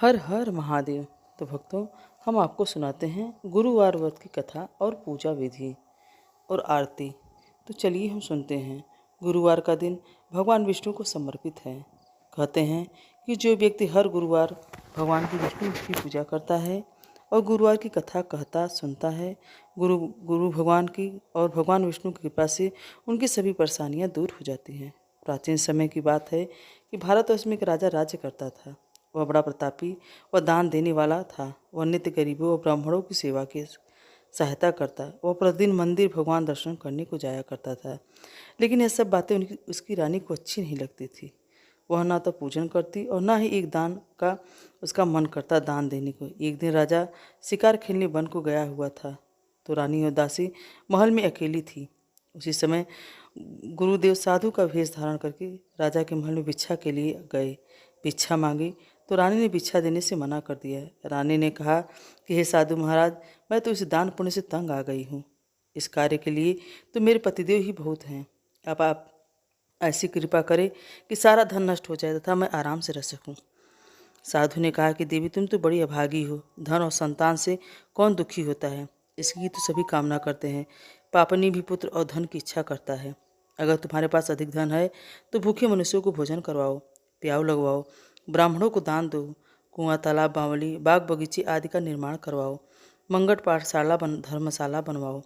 हर हर महादेव। तो भक्तों, हम आपको सुनाते हैं गुरुवार व्रत की कथा और पूजा विधि और आरती। तो चलिए हम सुनते हैं। गुरुवार का दिन भगवान विष्णु को समर्पित है। कहते हैं कि जो व्यक्ति हर गुरुवार भगवान की विष्णु की पूजा करता है और गुरुवार की कथा कहता सुनता है, गुरु गुरु भगवान की और भगवान विष्णु की कृपा से उनकी सभी परेशानियां दूर हो जाती हैं। प्राचीन समय की बात है कि भारतवर्ष में एक राजा राज्य करता था। वह बड़ा प्रतापी व दान देने वाला था। वह नित्य गरीबों और ब्राह्मणों की सेवा की सहायता करता। वह प्रतिदिन मंदिर भगवान दर्शन करने को जाया करता था। लेकिन यह सब बातें उसकी रानी को अच्छी नहीं लगती थी। वह ना तो पूजन करती और ना ही एक दान का उसका मन करता दान देने को। एक दिन राजा शिकार खेलने वन को गया हुआ था, तो रानी और दासी महल में अकेली थी। उसी समय गुरुदेव साधु का वेश धारण करके राजा के महल में भिक्षा के लिए गए। भिक्षा मांगी तो रानी ने भिक्षा देने से मना कर दिया। रानी ने कहा कि हे साधु महाराज, मैं तो इस दान पुण्य से तंग आ गई हूँ। इस कार्य के लिए तो मेरे पतिदेव ही बहुत हैं। अब आप ऐसी कृपा करें कि सारा धन नष्ट हो जाए तथा मैं आराम से रह सकूं। साधु ने कहा कि देवी, तुम तो बड़ी अभागी हो। धन और संतान से कौन दुखी होता है? इसकी तो सभी कामना करते हैं। पापनी भी पुत्र और धन की इच्छा करता है। अगर तुम्हारे पास अधिक धन है तो भूखे मनुष्यों को भोजन करवाओ, प्याऊ लगवाओ, ब्राह्मणों को दान दो, कुआं, तालाब, बावली, बाग बगीचे आदि का निर्माण करवाओ, मंगट पाठशाला धर्मशाला बनवाओ,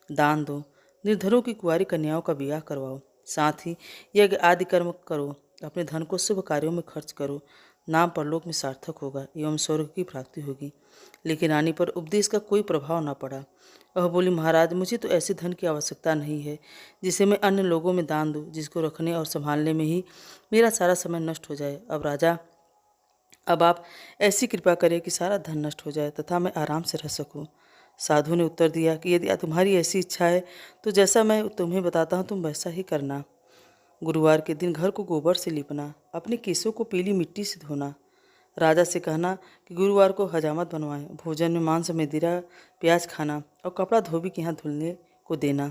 दान दो, निर्धनों की कुंवारी कन्याओं का विवाह करवाओ, साथ ही यज्ञ आदि कर्म करो। अपने धन को शुभ कार्यों में खर्च करो। नाम परलोक में सार्थक होगा एवं स्वर्ग की प्राप्ति होगी। लेकिन रानी पर उपदेश का कोई प्रभाव न पड़ा। वह बोली, महाराज, मुझे तो ऐसे धन की आवश्यकता नहीं है जिसे मैं अन्य लोगों में दान दूं, जिसको रखने और संभालने में ही मेरा सारा समय नष्ट हो जाए। अब आप ऐसी कृपा करें कि सारा धन नष्ट हो जाए तथा मैं आराम से रह सकूं। साधु ने उत्तर दिया कि यदि तुम्हारी ऐसी इच्छा है तो जैसा मैं तुम्हें बताता हूँ तुम वैसा ही करना। गुरुवार के दिन घर को गोबर से लिपना, अपने केसों को पीली मिट्टी से धोना। राजा से कहना कि गुरुवार को हजामत बनवाएं। भोजन में मांस, मदिरा, प्याज खाना और कपड़ा धोबी के यहाँ धुलने को देना।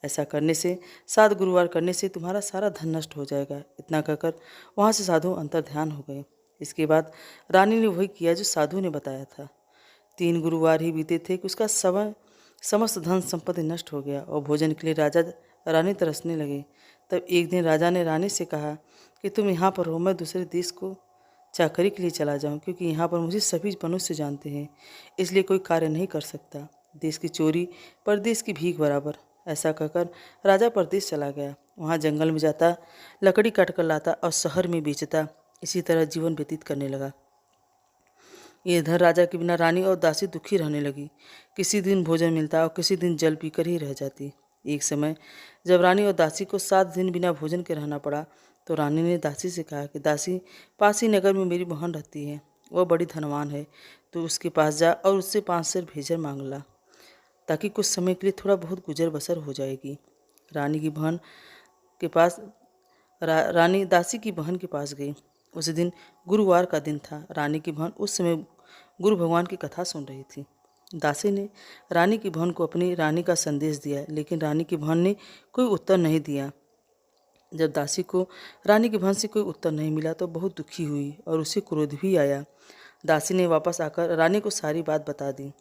ऐसा करने से 7 गुरुवार करने से तुम्हारा सारा धन नष्ट हो जाएगा। इतना कहकर वहाँ से साधु अंतर ध्यान हो गए। इसके बाद रानी ने वही किया जो साधु ने बताया था। 3 गुरुवार ही बीते थे कि उसका समस्त धन संपत्ति नष्ट हो गया और भोजन के लिए राजा रानी तरसने लगे। तब एक दिन राजा ने रानी से कहा कि तुम यहाँ पर हो, मैं दूसरे देश को चाकरी के लिए चला जाऊँ, क्योंकि यहाँ पर मुझे सभी मनुष्य जानते हैं, इसलिए कोई कार्य नहीं कर सकता। देश की चोरी परदेश की भीख बराबर। ऐसा कहकर राजा परदेश चला गया। वहाँ जंगल में जाता, लकड़ी काट कर लाता और शहर में बेचता। इसी तरह जीवन व्यतीत करने लगा। इधर राजा के बिना रानी और दासी दुखी रहने लगी। किसी दिन भोजन मिलता और किसी दिन जल पीकर ही रह जाती। एक समय जब रानी और दासी को 7 दिन बिना भोजन के रहना पड़ा, तो रानी ने दासी से कहा कि दासी, पास ही नगर में मेरी बहन रहती है, वह बड़ी धनवान है, तो उसके पास जा और उससे 5 सेर भेजर मांग ला, ताकि कुछ समय के लिए थोड़ा बहुत गुजर बसर हो जाएगी। रानी की बहन के पास रानी दासी की बहन के पास गई। उस दिन गुरुवार का दिन था। रानी की बहन उस समय गुरु भगवान की कथा सुन रही थी। दासी ने रानी की बहन को अपनी रानी का संदेश दिया, लेकिन रानी की बहन ने कोई उत्तर नहीं दिया। जब दासी को रानी की बहन से कोई उत्तर नहीं मिला तो बहुत दुखी हुई और उसे क्रोध भी आया। दासी ने वापस आकर रानी को सारी बात बता दी।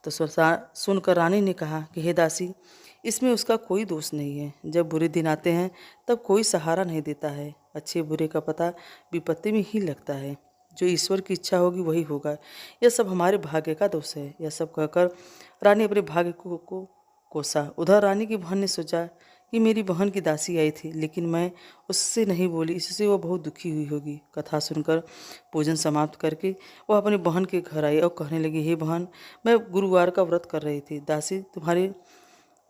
तो सुनकर रानी ने कहा कि हे दासी, इसमें उसका कोई दोष नहीं है। जब बुरे दिन आते हैं तब कोई सहारा नहीं देता है। अच्छे बुरे का पता विपत्ति में ही लगता है। जो ईश्वर की इच्छा होगी वही होगा। यह सब हमारे भाग्य का दोष है। यह सब कहकर रानी अपने भाग्य को कोसा। उधर रानी की बहन ने सोचा कि मेरी बहन की दासी आई थी, लेकिन मैं उससे नहीं बोली, इससे वह बहुत दुखी हुई होगी। कथा सुनकर भोजन समाप्त करके वह अपनी बहन के घर आई और कहने लगी, हे बहन, मैं गुरुवार का व्रत कर रही थी। तुम्हारी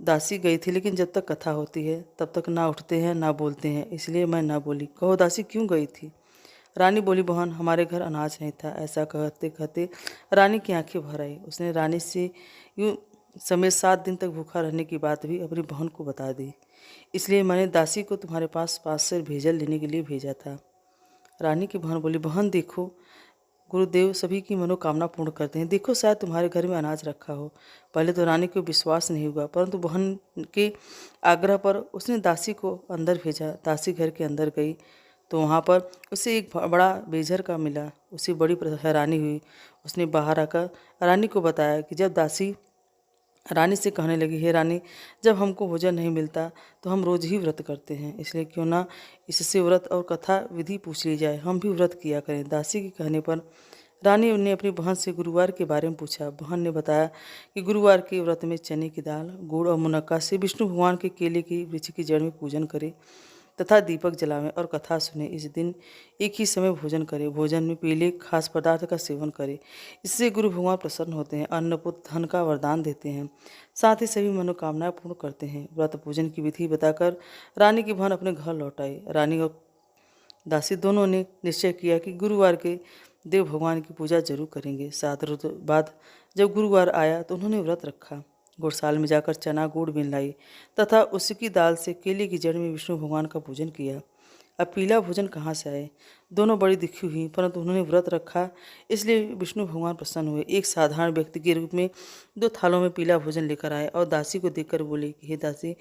दासी गई थी, लेकिन जब तक कथा होती है तब तक ना उठते हैं ना बोलते हैं, इसलिए मैं ना बोली। कहो दासी, क्यों गई थी? रानी बोली, बहन, हमारे घर अनाज नहीं था। ऐसा कहते कहते रानी की आंखें भर आई। उसने रानी से यूँ समेत 7 दिन तक भूखा रहने की बात भी अपनी बहन को बता दी। इसलिए मैंने दासी को तुम्हारे पास 5 सेर भेजल लेने के लिए भेजा था। रानी की बहन बोली, बहन देखो, गुरुदेव सभी की मनोकामना पूर्ण करते हैं। देखो, शायद तुम्हारे घर में अनाज रखा हो। पहले तो रानी को विश्वास नहीं हुआ, परंतु बहन के आग्रह पर उसने दासी को अंदर भेजा। दासी घर के अंदर गई तो वहाँ पर उसे एक बड़ा बेझर का मिला। उसे बड़ी हैरानी हुई। उसने बाहर आकर रानी को बताया कि जब दासी रानी से कहने लगी, हे रानी, जब हमको भोजन नहीं मिलता तो हम रोज ही व्रत करते हैं, इसलिए क्यों ना इससे व्रत और कथा विधि पूछ ली जाए, हम भी व्रत किया करें। दासी के कहने पर रानी ने अपनी बहन से गुरुवार के बारे में पूछा। बहन ने बताया कि गुरुवार के व्रत में चने की दाल, गुड़ और मुनक्का से विष्णु भगवान के केले की वृक्ष की जड़ में पूजन करें तथा दीपक जलावें और कथा सुने। इस दिन एक ही समय भोजन करें। भोजन में पीले खास पदार्थ का सेवन करें। इससे गुरु भगवान प्रसन्न होते हैं, अन्न पुत्र धन का वरदान देते हैं, साथ ही सभी मनोकामनाएं पूर्ण करते हैं। व्रत पूजन की विधि बताकर रानी की बहन अपने घर लौट आई। रानी और दासी दोनों ने निश्चय किया कि गुरुवार के देव भगवान की पूजा जरूर करेंगे। 7 रोज बाद जब गुरुवार आया तो उन्होंने व्रत रखा। गुड़साल में जाकर चना गुड़ बीन लाई तथा उसकी दाल से केले की जड़ में विष्णु भगवान का पूजन किया। अब पीला भोजन कहाँ से आए? दोनों बड़ी दुखी हुई, परंतु उन्होंने व्रत रखा, इसलिए विष्णु भगवान प्रसन्न हुए। एक साधारण व्यक्ति के रूप में 2 थालों में पीला भोजन लेकर आए और दासी को देखकर बोले कि हे दासी,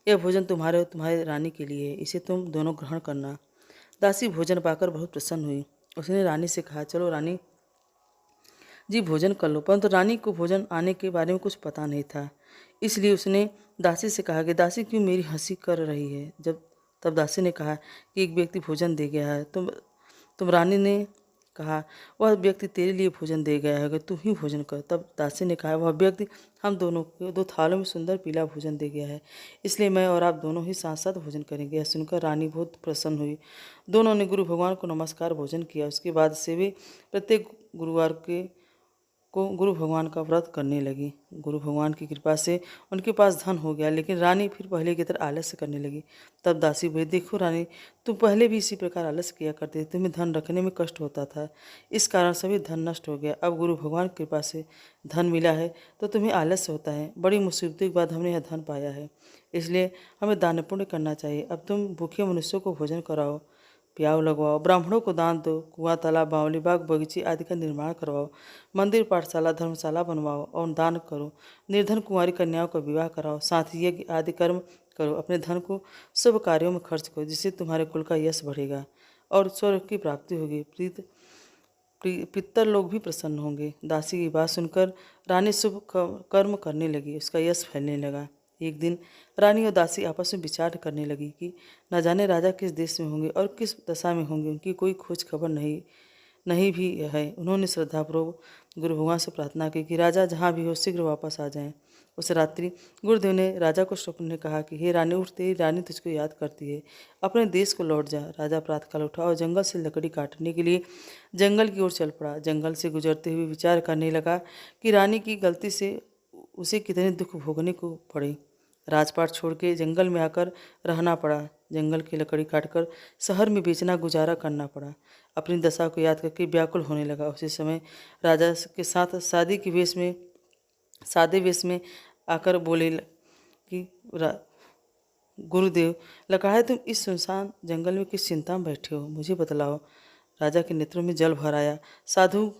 यह भोजन तुम्हारे और तुम्हारे रानी के लिए है, इसे तुम दोनों ग्रहण करना। दासी भोजन पाकर बहुत प्रसन्न हुई। उसने रानी से कहा, चलो रानी जी भोजन कर लो। परंतु रानी को भोजन आने के बारे में कुछ पता नहीं था, इसलिए उसने दासी से कहा कि दासी क्यों मेरी हंसी कर रही है। तब दासी ने कहा कि एक व्यक्ति भोजन दे गया है। तुम रानी ने कहा, वह व्यक्ति तेरे लिए भोजन दे गया है, अगर तू ही भोजन कर। तब दासी ने कहा, वह व्यक्ति हम दोनों को 2 थालों में सुंदर पीला भोजन दे गया है, इसलिए मैं और आप दोनों ही साथ साथ भोजन करेंगे। यह सुनकर रानी बहुत प्रसन्न हुई। दोनों ने गुरु भगवान को नमस्कार भोजन किया। उसके बाद से वे प्रत्येक गुरुवार को गुरु भगवान का व्रत करने लगी। गुरु भगवान की कृपा से उनके पास धन हो गया, लेकिन रानी फिर पहले की तरह आलस्य करने लगी। तब दासी बोली, देखो रानी, तुम पहले भी इसी प्रकार आलस्य किया करते थे, तुम्हें धन रखने में कष्ट होता था, इस कारण सभी धन नष्ट हो गया। अब गुरु भगवान की कृपा से धन मिला है तो तुम्हें आलस्य होता है। बड़ी मुसीबतों के बाद हमने यह धन पाया है, इसलिए हमें दान पुण्य करना चाहिए। अब तुम भूखे मनुष्यों को भोजन कराओ, प्याव लगवाओ, ब्राह्मणों को दान दो, कुआं तालाब बावली बाग बगीचे आदि का निर्माण करवाओ, मंदिर पाठशाला धर्मशाला बनवाओ और दान करो, निर्धन कुंवारी कन्याओं का विवाह कराओ, साथ ही यज्ञ आदि कर्म करो। अपने धन को शुभ कार्यों में खर्च करो, जिससे तुम्हारे कुल का यश बढ़ेगा और स्वर्ग की प्राप्ति होगी। पितर लोग भी प्रसन्न होंगे। दासी की बात सुनकर रानी शुभ कर्म करने लगी, उसका यश फैलने लगा। एक दिन रानी और दासी आपस में विचार करने लगी कि न जाने राजा किस देश में होंगे और किस दशा में होंगे, उनकी कोई खोज खबर नहीं नहीं भी है। उन्होंने श्रद्धापूर्वक गुरु भगवान से प्रार्थना की कि राजा जहाँ भी हो शीघ्र वापस आ जाएं। उस रात्रि गुरुदेव ने राजा को स्वप्न में कहा कि हे रानी, उठ, तेरी रानी तुझको याद करती है, अपने देश को लौट जा। राजा प्रातःकाल उठा और जंगल से लकड़ी काटने के लिए जंगल की ओर चल पड़ा। जंगल से गुजरते हुए विचार करने लगा कि रानी की गलती से उसे कितने दुख भोगने को पड़े। राजपाट छोड़ के जंगल में आकर रहना पड़ा। जंगल की लकड़ी काटकर शहर में बेचना गुजारा करना पड़ा। अपनी दशा को याद करके व्याकुल होने लगा। उसी समय राजा के साथ सादे वेश में आकर बोले कि गुरुदेव, लगा है तुम इस सुनसान जंगल में किस चिंता में बैठे हो, मुझे बतलाओ। राजा के नेत्रों में जल भर आया। साधु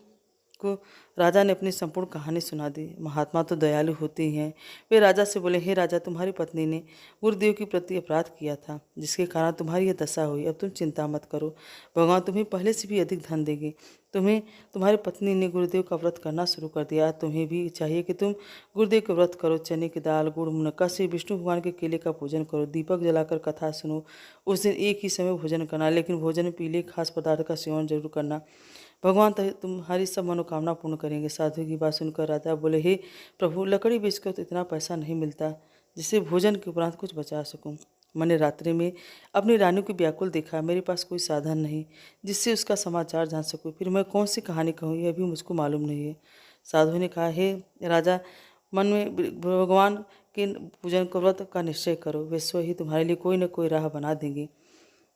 को राजा ने अपनी संपूर्ण कहानी सुना दी। महात्मा तो दयालु होते ही हैं। वे राजा से बोले, हे राजा, तुम्हारी पत्नी ने गुरुदेव के प्रति अपराध किया था, जिसके कारण तुम्हारी यह दशा हुई। अब तुम चिंता मत करो, भगवान तुम्हें पहले से भी अधिक धन देंगे। तुम्हारी पत्नी ने गुरुदेव का व्रत करना शुरू कर दिया, तुम्हें भी चाहिए कि तुम गुरुदेव का व्रत करो। चने की दाल, गुड़, मुनक्का से विष्णु भगवान के केले का पूजन करो, दीपक जलाकर कथा सुनो। उस दिन एक ही समय भोजन करना, लेकिन भोजन में पीले खास पदार्थ का सेवन जरूर करना। भगवान तुम्हारी सब मनोकामना पूर्ण करेंगे। साधु की बात सुनकर राजा बोले, हे प्रभु, लकड़ी बेचकर तो इतना पैसा नहीं मिलता जिससे भोजन के उपरांत कुछ बचा सकूं। मैंने रात्रि में अपनी रानी को व्याकुल देखा। मेरे पास कोई साधन नहीं जिससे उसका समाचार जान सकूं। फिर मैं कौन सी कहानी कहूँ, यह भी मुझको मालूम नहीं है। साधु ने कहा, हे राजा, मन में भगवान के पूजन को व्रत का निश्चय करो, वे स्वयं ही तुम्हारे लिए कोई न कोई राह बना देंगे।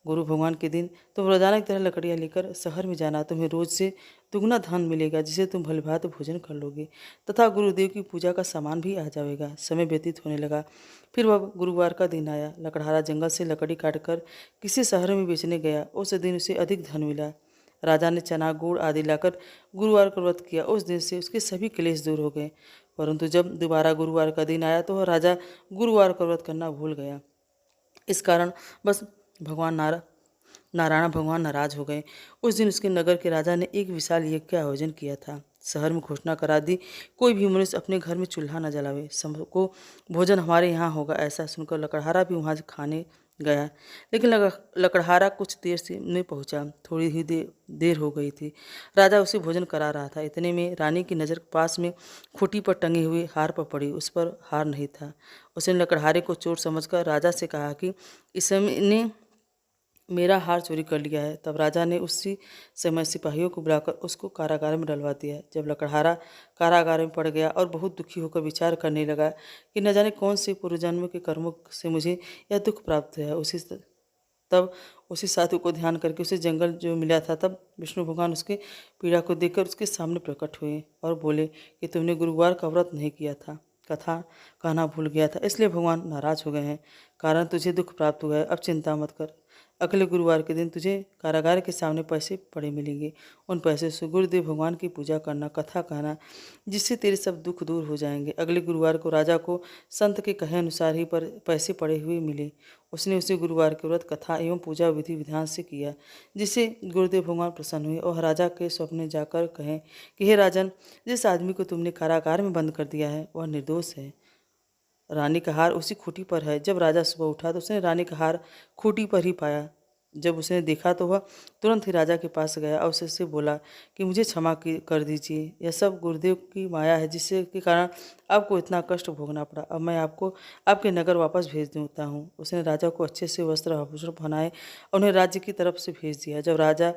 गुरु भगवान के दिन तुम रोजाना की तरह लकड़ियाँ लेकर शहर में जाना। तुम्हें रोज से दुगना धन मिलेगा, जिसे तुम भलीभांति भोजन कर लोगे तथा गुरुदेव की पूजा का सामान भी आ जाएगा। समय व्यतीत होने लगा। फिर वह गुरुवार का दिन आया। लकड़हारा जंगल से लकड़ी काटकर किसी शहर में बेचने गया। उस दिन उसे अधिक धन मिला। राजा ने चना गुड़ आदि लाकर गुरुवार का व्रत किया। उस दिन से उसके सभी क्लेश दूर हो गए। परंतु जब दोबारा गुरुवार का दिन आया तो वह राजा गुरुवार का व्रत करना भूल गया। इस कारण बस भगवान नारायण भगवान नाराज हो गए। उस दिन उसके नगर के राजा ने एक विशाल यज्ञ का आयोजन किया था। शहर में घोषणा करा दी, कोई भी मनुष्य अपने घर में चूल्हा न जलावे, सबको भोजन हमारे यहाँ होगा। ऐसा सुनकर लकड़हारा भी वहाँ खाने गया, लेकिन लकड़हारा कुछ देर से नहीं पहुंचा। थोड़ी ही देर हो गई थी। राजा उसे भोजन करा रहा था। इतने में रानी की नज़र पास में खूंटी पर टंगे हुए हार पर पड़ी। उस पर हार नहीं था। उसने लकड़हारे को चोर समझकर राजा से कहा कि इसने मेरा हार चोरी कर लिया है। तब राजा ने उसी समय सिपाहियों को बुलाकर उसको कारागार में डलवा दिया। जब लकड़हारा कारागार में पड़ गया और बहुत दुखी होकर विचार करने लगा कि न जाने कौन से पूर्वजन्म के कर्मों से मुझे यह दुख प्राप्त है, तब उसी साधु को ध्यान करके उसे जंगल जो मिला था, तब विष्णु भगवान उसके पीड़ा को देखकर उसके सामने प्रकट हुए और बोले कि तुमने गुरुवार का व्रत नहीं किया था, कथा कहना भूल गया था, इसलिए भगवान नाराज हो गए हैं। कारण तुझे दुख प्राप्त हुआ है। अब चिंता मत कर, अगले गुरुवार के दिन तुझे कारागार के सामने पैसे पड़े मिलेंगे। उन पैसे से गुरुदेव भगवान की पूजा करना, कथा कहना, जिससे तेरे सब दुख दूर हो जाएंगे। अगले गुरुवार को राजा को संत के कहे अनुसार ही पर पैसे पड़े हुए मिले। उसने उसे गुरुवार के व्रत, कथा एवं पूजा विधि विधान से किया, जिससे गुरुदेव भगवान प्रसन्न हुए और राजा के स्वप्न जाकर कहें कि हे राजन, जिस आदमी को तुमने कारागार में बंद कर दिया है वह निर्दोष है। रानी का हार उसी खूंटी पर है। जब राजा सुबह उठा तो उसने रानी का हार खूंटी पर ही पाया। जब उसने देखा तो वह तुरंत ही राजा के पास गया और उससे बोला कि मुझे क्षमा कर दीजिए, यह सब गुरुदेव की माया है, जिससे के कारण आपको इतना कष्ट भोगना पड़ा। अब मैं आपको आपके नगर वापस भेज देता हूँ। उसने राजा को अच्छे से वस्त्र आभूषण पहनाए और उन्हें राज्य की तरफ से भेज दिया। जब राजा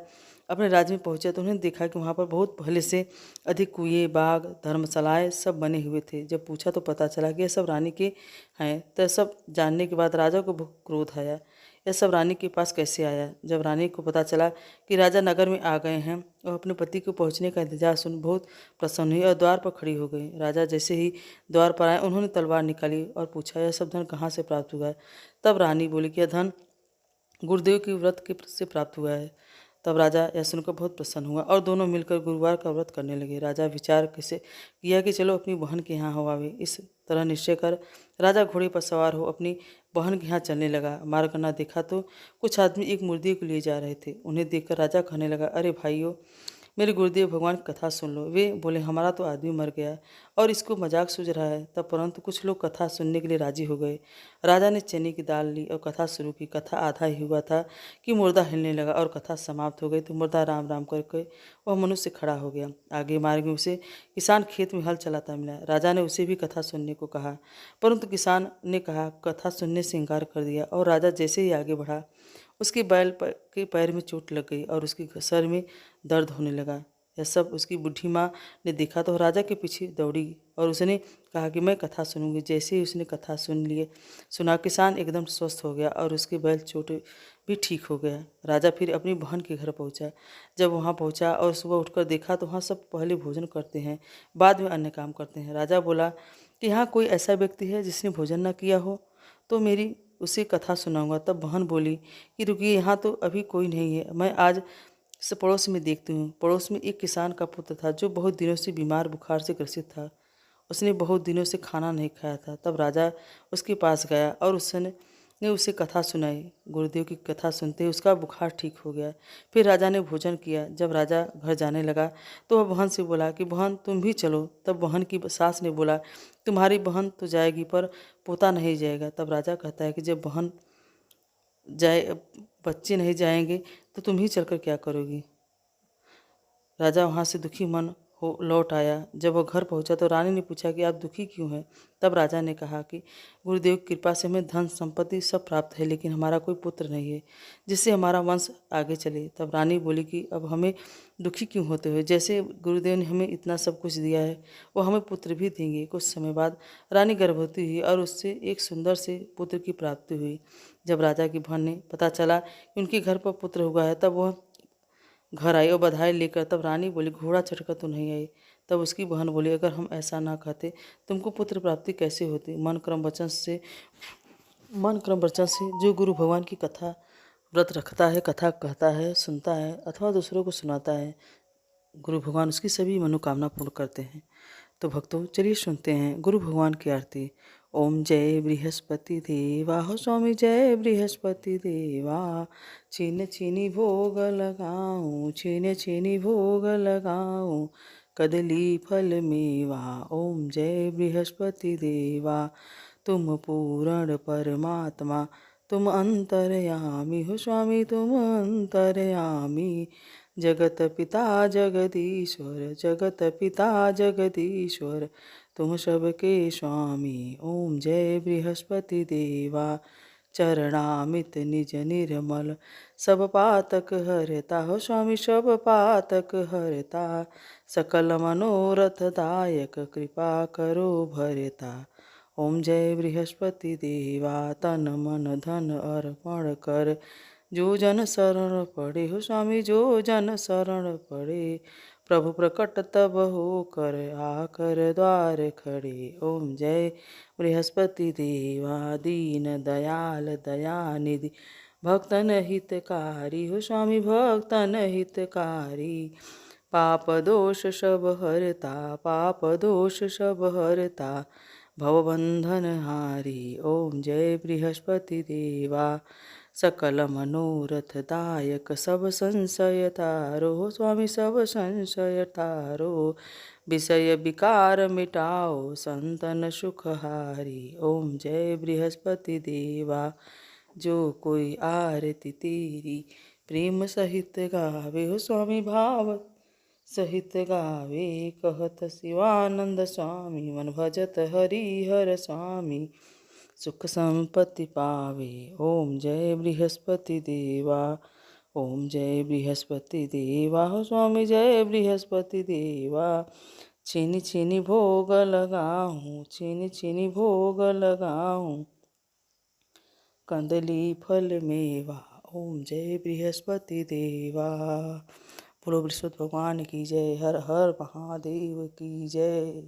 अपने राज्य में पहुंचे तो उन्होंने देखा कि वहाँ पर बहुत पहले से अधिक कुएं, बाग, धर्मशालाएं सब बने हुए थे। जब पूछा तो पता चला कि यह सब रानी के हैं। तो सब जानने के बाद राजा को बहुत क्रोध आया। यह सब रानी के पास कैसे आया? जब रानी को पता चला कि राजा नगर में आ गए हैं और अपने पति को पहुंचने का इंतजार सुन बहुत प्रसन्न हुई और द्वार पर खड़ी हो गई। राजा जैसे ही द्वार पर आए उन्होंने तलवार निकाली और पूछा, यह सब धन कहाँ से प्राप्त हुआ है? तब रानी बोली कि यह धन गुरुदेव के व्रत के से प्राप्त हुआ है। तब राजा यह सुनकर बहुत प्रसन्न हुआ और दोनों मिलकर गुरुवार का व्रत करने लगे। राजा विचार कैसे किया कि चलो अपनी बहन के यहाँ हो आवे। इस तरह निश्चय कर राजा घोड़े पर सवार हो अपनी बहन के यहाँ चलने लगा। मार्ग न देखा तो कुछ आदमी एक मुर्दे को लिए जा रहे थे। उन्हें देखकर राजा कहने लगा, अरे भाइयों, मेरे गुरुदेव भगवान की कथा सुन लो। वे बोले, हमारा तो आदमी मर गया और इसको मजाक सूझ रहा है। तब परंतु कुछ लोग कथा सुनने के लिए राजी हो गए। राजा ने चने की दाल ली और कथा शुरू की। कथा आधा ही हुआ था कि मुर्दा हिलने लगा और कथा समाप्त हो गई तो मुर्दा राम राम करके वह मनुष्य खड़ा हो गया। आगे मार्ग में उसे किसान खेत में हल चलाता मिला। राजा ने उसे भी कथा सुनने को कहा, परंतु किसान ने कहा कथा सुनने से इनकार कर दिया और राजा जैसे ही आगे बढ़ा उसके बैल के पैर में चोट लग गई और उसके सर में दर्द होने लगा। यह सब उसकी बूढ़ी माँ ने देखा तो राजा के पीछे दौड़ी और उसने कहा कि मैं कथा सुनूंगी। जैसे ही उसने कथा सुना किसान एकदम स्वस्थ हो गया और उसके बैल चोट भी ठीक हो गया। राजा फिर अपनी बहन के घर पहुंचा। जब वहां पहुंचा और सुबह उठकर देखा तो वहाँ सब पहले भोजन करते हैं, बाद में अन्य काम करते हैं। राजा बोला कि यहाँ कोई ऐसा व्यक्ति है जिसने भोजन न किया हो तो मेरी उसे कथा सुनाऊंगा। तब बहन बोली कि रुकिए, यहाँ तो अभी कोई नहीं है, मैं आज से पड़ोस में देखती हूँ। पड़ोस में एक किसान का पुत्र था जो बहुत दिनों से बीमार बुखार से ग्रसित था। उसने बहुत दिनों से खाना नहीं खाया था। तब राजा उसके पास गया और उसने उसे कथा सुनाई। गुरुदेव की कथा सुनते ही उसका बुखार ठीक हो गया। फिर राजा ने भोजन किया। जब राजा घर जाने लगा तो वह बहन से बोला कि बहन तुम भी चलो। तब बहन की सास ने बोला, तुम्हारी बहन तो जाएगी पर पोता नहीं जाएगा। तब राजा कहता है कि जब बहन जाए बच्चे नहीं जाएंगे तो तुम ही चलकर क्या करोगी? राजा वहाँ से दुखी मन हो लौट आया। जब वह घर पहुँचा तो रानी ने पूछा कि आप दुखी क्यों हैं? तब राजा ने कहा कि गुरुदेव की कृपा से हमें धन संपत्ति सब प्राप्त है, लेकिन हमारा कोई पुत्र नहीं है जिससे हमारा वंश आगे चले। तब रानी बोली कि अब हमें दुखी क्यों होते हुए, जैसे गुरुदेव ने हमें इतना सब कुछ दिया है वो हमें पुत्र भी देंगे। कुछ समय बाद रानी गर्भवती हुई और उससे एक सुंदर से पुत्र की प्राप्ति हुई। जब राजा की बहन ने पता चला कि उनके घर पर पुत्र हुआ है तब वह घर आई और बधाई लेकर। तब रानी बोली, घोड़ा चढ़कर तो नहीं आई? तब उसकी बहन बोली, अगर हम ऐसा ना कहते तुमको पुत्र प्राप्ति कैसे होती? मन क्रम वचन से जो गुरु भगवान की कथा व्रत रखता है, कथा कहता है, सुनता है अथवा दूसरों को सुनाता है, गुरु भगवान उसकी सभी मनोकामना पूर्ण करते हैं। तो भक्तों चलिए सुनते हैं गुरु भगवान की आरती। ओम जय बृहस्पति देवा हो स्वामी जय बृहस्पति देवा। छीन छीनी भोग लगाऊं, छीन छीनी भोग लगाऊं, कदली फल मेवा। ओम जय बृहस्पति देवा। तुम पूर्ण परमात्मा, तुम अंतर्यामी हो स्वामी, तुम अंतर्यामी। जगत पिता जगदीश्वर, जगत पिता जगदीश्वर, तुम सबके स्वामी। ओम जय बृहस्पति देवा। चरणामित निज निर्मल, सब पातक हरता हो स्वामी, सब पातक हरता। सकल मनोरथ दायक, कृपा करो भरता। ओम जय बृहस्पति देवा। तन मन धन अर्पण कर, जो जन शरण पड़े हो स्वामी, जो जन शरण पड़े। प्रभु प्रकट तब हो कर, आकर द्वार खड़े। ओम जय बृहस्पति देवा। दीन दयाल दयानिधि, भक्तन हितकारी हो स्वामी, भक्तन हितकारी। पाप दोष सब हरता, पाप दोष सब हरता, भवबंधन हारी। ओम जय बृहस्पति देवा। सकल मनोरथ दायक, सब संशय तारो हो स्वामी, सब संशय तारो। विषय विकार मिटाओ, संतन सुखहारी। ओम जय बृहस्पति देवा। जो कोई आरती तेरी प्रेम सहित गावे हो स्वामी, भाव सहित गावे। कहत शिवानंद स्वामी, मन भजत हरिहर स्वामी, सुख संपत्ति पावे। ओम जय बृहस्पति देवा। ओम जय बृहस्पति देवा हो स्वामी, जय बृहस्पति देवा। छीनी छीनी भोग लगाऊं, छीनी छीनी भोग लगाऊं, कंदली फल मेवा। ओम जय बृहस्पति देवा। बोलो बृहस्पति भगवान की जय। हर हर महादेव की जय।